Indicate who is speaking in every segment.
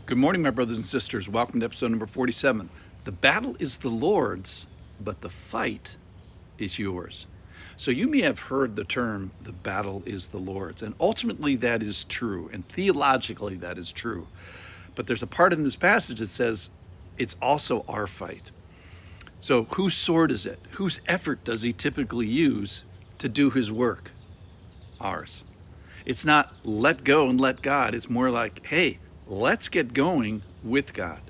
Speaker 1: Good morning, my brothers and sisters. Welcome to episode number 47. The battle is the Lord's, but the fight is yours. So you may have heard the term, the battle is the Lord's, and ultimately that is true, and theologically that is true. But there's a part in this passage that says it's also our fight. So whose sword is it? Whose effort does he typically use to do his work? Ours. It's not let go and let God. It's more like, hey, let's get going with God.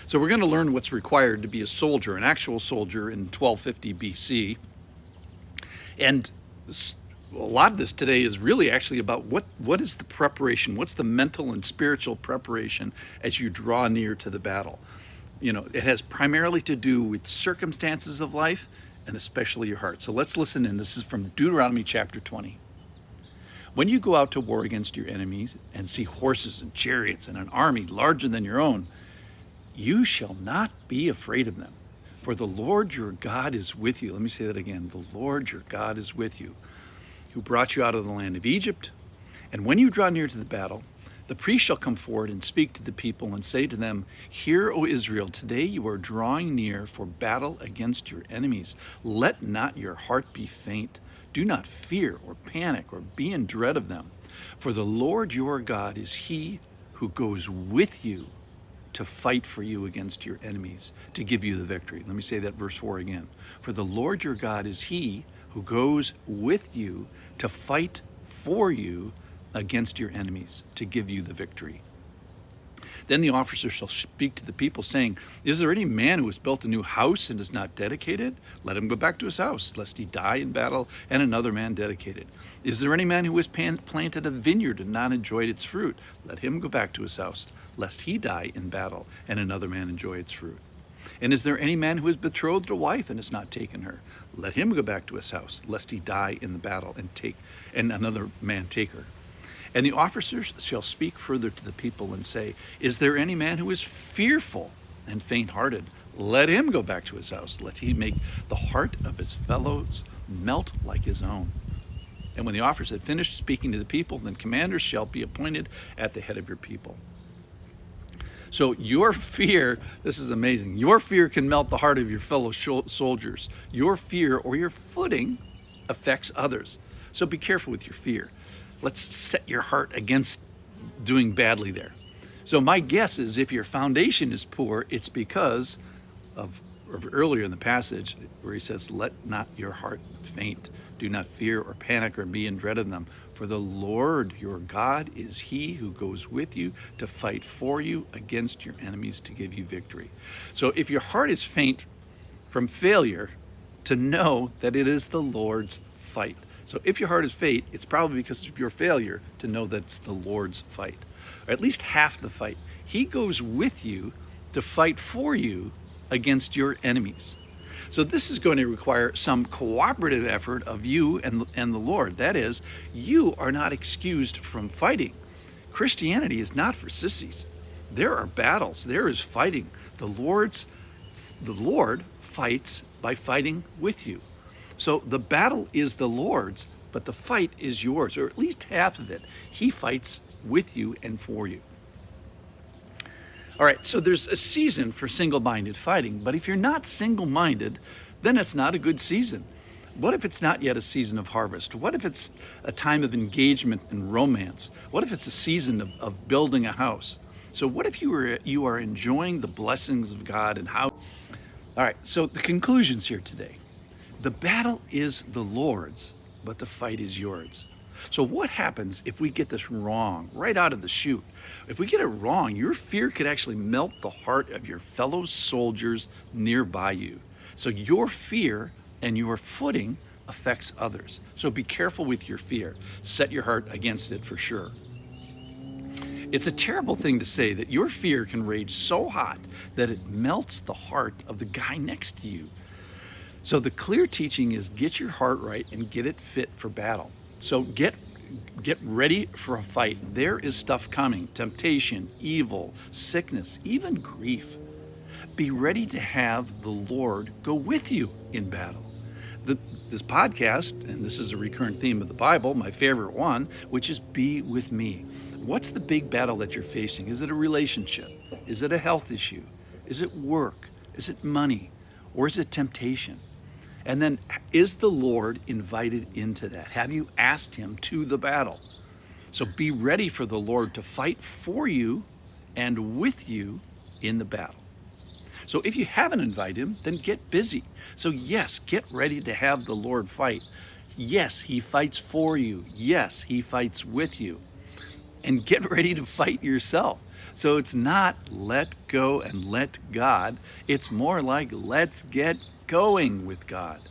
Speaker 1: So we're going to learn what's required to be a soldier, an actual soldier in 1250 BC. And a lot of this today is really actually about what is the preparation, what's the mental and spiritual preparation as you draw near to the battle. You know, it has primarily to do with circumstances of life and especially your heart. So let's listen in. This is from Deuteronomy chapter 20. When you go out to war against your enemies and see horses and chariots and an army larger than your own, you shall not be afraid of them. For the Lord your God is with you. Let me say that again. The Lord your God is with you, who brought you out of the land of Egypt. And when you draw near to the battle, the priest shall come forward and speak to the people and say to them, Hear, O Israel, today you are drawing near for battle against your enemies. Let not your heart be faint. Do not fear or panic or be in dread of them. For the Lord your God is he who goes with you to fight for you against your enemies, to give you the victory. Let me say that verse 4 again. For the Lord your God is he who goes with you to fight for you against your enemies, to give you the victory. Then the officer shall speak to the people, saying, Is there any man who has built a new house and is not dedicated? Let him go back to his house, lest he die in battle, and another man dedicate it. Is there any man who has planted a vineyard and not enjoyed its fruit? Let him go back to his house, lest he die in battle, and another man enjoy its fruit. And is there any man who has betrothed a wife and has not taken her? Let him go back to his house, lest he die in the battle, and another man take her. And the officers shall speak further to the people and say, Is there any man who is fearful and faint-hearted? Let him go back to his house, lest he make the heart of his fellows melt like his own. And when the officers had finished speaking to the people, then commanders shall be appointed at the head of your people. So your fear, this is amazing, your fear can melt the heart of your fellow soldiers. Your fear or your footing affects others. So be careful with your fear. Let's set your heart against doing badly there. So my guess is if your foundation is poor, it's because of earlier in the passage where he says, Let not your heart faint. Do not fear or panic or be in dread of them. For the Lord your God is he who goes with you to fight for you against your enemies to give you victory. So if your heart is faint from failure, to know that it is the Lord's fight. So if your heart is faint, it's probably because of your failure to know that it's the Lord's fight, or at least half the fight. He goes with you to fight for you against your enemies. So this is going to require some cooperative effort of you and the Lord. That is, you are not excused from fighting. Christianity is not for sissies. There are battles. There is fighting. The Lord fights by fighting with you. So the battle is the Lord's, but the fight is yours, or at least half of it. He fights with you and for you. All right, so there's a season for single-minded fighting, but if you're not single-minded, then it's not a good season. What if it's not yet a season of harvest? What if it's a time of engagement and romance? What if it's a season of building a house? So what if you are enjoying the blessings of God and how? All right, so the conclusions here today. The battle is the Lord's, but the fight is yours. So what happens if we get this wrong right out of the chute? If we get it wrong, your fear could actually melt the heart of your fellow soldiers nearby you. So your fear and your footing affects others. So be careful with your fear. Set your heart against it for sure. It's a terrible thing to say that your fear can rage so hot that it melts the heart of the guy next to you. So the clear teaching is get your heart right and get it fit for battle. So get ready for a fight. There is stuff coming, temptation, evil, sickness, even grief. Be ready to have the Lord go with you in battle. This podcast, and this is a recurrent theme of the Bible, my favorite one, which is be with me. What's the big battle that you're facing? Is it a relationship? Is it a health issue? Is it work? Is it money? Or is it temptation? And then, is the Lord invited into that? Have you asked him to the battle? So be ready for the Lord to fight for you and with you in the battle. So if you haven't invited him, then get busy. So yes, get ready to have the Lord fight. Yes, he fights for you. Yes, he fights with you. And get ready to fight yourself. So it's not let go and let God. It's more like let's get going with God.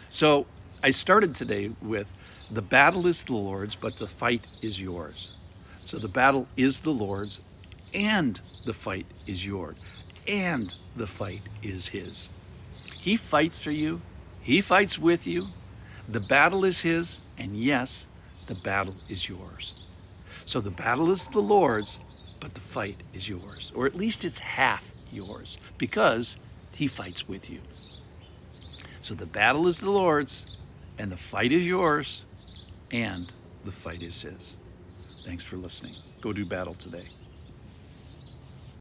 Speaker 1: So I started today with the battle is the Lord's, but the fight is yours. So the battle is the Lord's and the fight is yours. And the fight is his. He fights for you. He fights with you. The battle is his. And yes, the battle is yours. So the battle is the Lord's, but the fight is yours. Or at least it's half yours because he fights with you. So the battle is the Lord's and the fight is yours and the fight is his. Thanks for listening. Go do battle today.